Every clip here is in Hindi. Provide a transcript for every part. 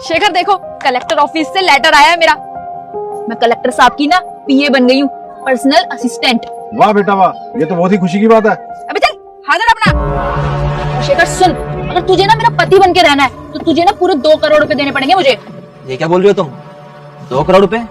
शेखर देखो, कलेक्टर ऑफिस से लेटर आया है मेरा। मैं कलेक्टर साहब की ना पीए बन गई हूँ, पर्सनल असिस्टेंट। वाह बेटा वाह, ये तो बहुत ही खुशी की बात है। अबे चल हाजिर अपना। शेखर सुन, अगर तुझे ना मेरा पति बन के रहना है तो तुझे ना पूरे 2 करोड़ रुपए देने पड़ेंगे मुझे। ये क्या बोल रही हो तुम? 2 करोड़ रुपए?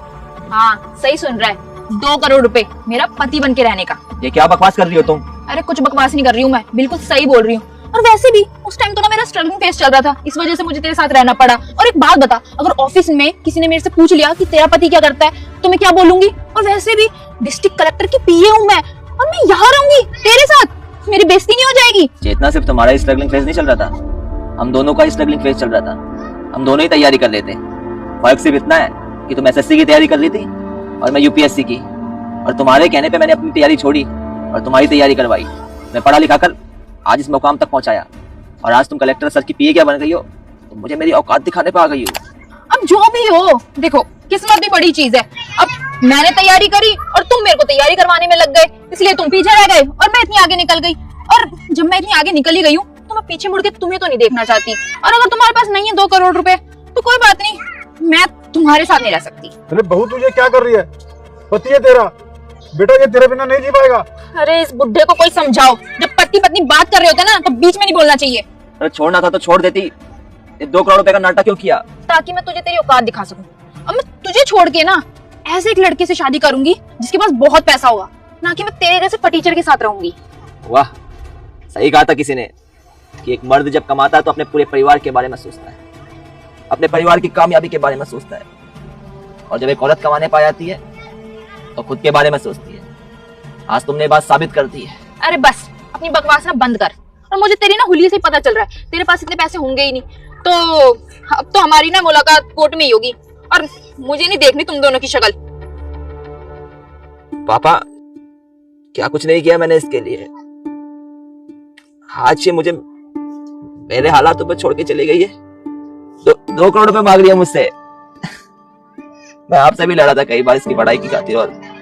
हाँ सही सुन रहा है, 2 करोड़ रुपए मेरा पति बन के रहने का। ये क्या बकवास कर रही हो तुम? अरे कुछ बकवास नहीं कर रही हूँ मैं, बिल्कुल सही बोल रही हूँ। और वैसे भी उस टाइम तो ना मेरा स्ट्रगलिंग फेस चल रहा था, इस वजह से मुझे तेरे साथ रहना पड़ा। और एक बात बता, अगर ऑफिस में किसी ने मेरे से पूछ लिया कि तेरा पति क्या करता है तो मैं क्या बोलूंगी? और वैसे भी डिस्ट्रिक्ट कलेक्टर की पीए हूँ मैं, और मैं यहाँ रहूंगी तेरे साथ, मेरी बेइज्जती नहीं हो जाएगी? चेतना, सिर्फ तुम्हारा ही स्ट्रगलिंग फेज नहीं चल रहा था, हम दोनों का ही स्ट्रगलिंग फेज चल रहा था। हम दोनों ही तैयारी कर लेते। फर्क सिर्फ इतना है कि तुम एसएससी की तैयारी कर ली थी और मैं यूपीएससी की, और तुम्हारे कहने पे मैंने अपनी तैयारी छोड़ी और तुम्हारी तैयारी करवाई। मैं पढ़ा लिखा कर आज इस मुकाम तक पहुंचाया, और आज तुम कलेक्टर सर की पीए क्या बन गई हो? तुम मुझे मेरी औकात दिखाने पे आ गई हो। अब जो भी हो, देखो किस्मत भी बड़ी चीज है। अब मैंने तैयारी करी और तुम मेरे को तैयारी करवाने में लग गए, इसलिए तुम पीछे रह गए और मैं इतनी आगे निकल गई। और जब मैं इतनी आगे निकल ही गई हूँ तो मैं पीछे मुड़ के तुम्हें तो नहीं देखना चाहती। और अगर तुम्हारे पास नहीं है 2 करोड़ रुपए तो कोई बात नहीं, मैं तुम्हारे साथ नहीं रह सकती। अरे बहू तुझे क्या कर रही है? पति है तेरा बेटा, ये तेरे बिना नहीं जी पाएगा। अरे इस बुढ़े को कोई समझाओ, जब पति पत्नी बात कर रहे होते ना तो बीच में नहीं बोलना चाहिए। अरे छोड़ना था तो छोड़ देती, ये 2 करोड़ रुपए का नाटक क्यों किया? ताकि मैं तुझे तेरी औकात दिखा सकूं। अब मैं तुझे छोड़ के ना ऐसे एक लड़के से शादी करूंगी जिसके पास बहुत पैसा होगा, ना कि मैं तेरे जैसे फटीचर के साथ रहूंगी। वाह, सही कहा था किसी ने कि एक मर्द जब कमाता है तो अपने पूरे परिवार के बारे में सोचता है, अपने परिवार की कामयाबी के बारे में सोचता है, और जब एक औरत कमाने पा जाती है तो खुद के बारे में सोचती है। आज तुमने बात साबित कर दी है। अरे बस अपनी बकवास ना बंद कर। और मुझे तेरी ना हुलिये से ही पता चल रहा है तेरे पास इतने पैसे होंगे ही नहीं, तो अब तो हमारी ना मुलाकात कोर्ट में ही होगी, और मुझे नहीं देखनी तुम दोनों की शक्ल। पापा, क्या कुछ नहीं किया मैंने इसके लिए? आज से मुझे मेरे हालातों पर छोड़ के चली गई है। 2 करोड़ रुपए मांग रही है मुझसे। मैं आपसे भी लड़ा था कई बार इसकी पढ़ाई की खातिर, और